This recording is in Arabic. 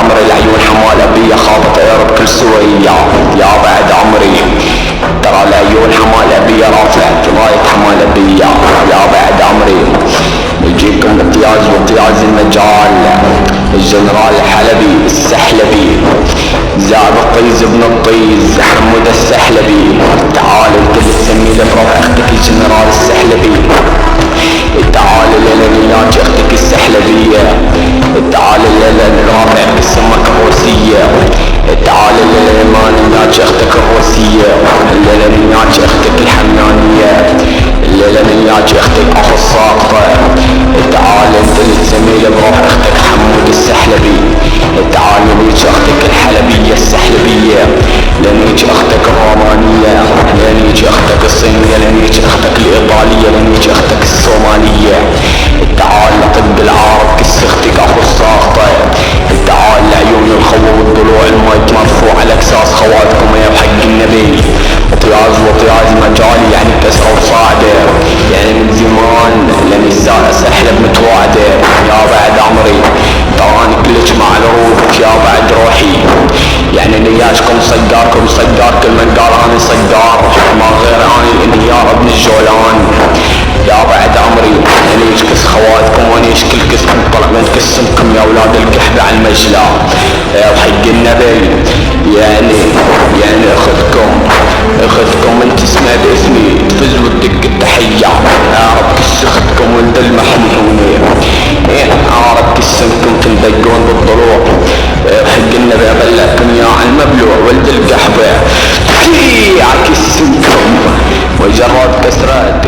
عمري العيون حمال أبية خاضت عيرب كل سوية يا بعد عمري. ترى العيون حمال أبية رافعت راية حمال أبية يا بعد عمري. يجيكم اطياز واطياز المجال الجنرال الحلبي السحلبي زاد الطيز ابن الطيز حمود السحلبي. تعال الكل تسمي له بروح اختك الجنرال السحلبي. تعال ليلانيات اختك السحلبية. تعال للرابع بسمك الروسية. تعال لليمانيات اختك الروسية. الليلانيات اختك الحمانية. الليلانيات اختك اخو الساقطة. تعال انت اللي تسمي له بروح اختك حمود السحلبي. تعال ليش اختك الحلبية السحلبية. لنيج اختك الرومانية. لنيج اختك الصينية. لنيج اختك الايطالية. لنيج اختك الصومالية. تعال لطب العارض كس اختك اخو الساقطة. تعال لعيون الخو والضلوع المايك مرفوع على اكساس خواتكم يا بحق النبي. وطياز وطياز مجالي يعني كسرة وصاعدة يعني من زمان لان الزارة سحلب متواعدة يا بعد عمري. تراني كلش مع الروح يا بعد روحي يعني نياشكم صقاركم صقار كل من قال اني صقار ما غير اني الانهيار ابن الجولان يا بعد عمري. يعني يشكس خواتكم وانا يشكل كسكم طلع من كسمكم يا اولاد الكحبة على المجلى يا بحق النبي. يعني اخذكم انت اسمه باسمي تفز وتدق التحية يا رب كس اخذكم ولد المحموني يا رب كسمكم تندقون بالضلوع حق النبي بلعكم يا على المبلوع ولد القحبة عكسمكم وجرات كسرات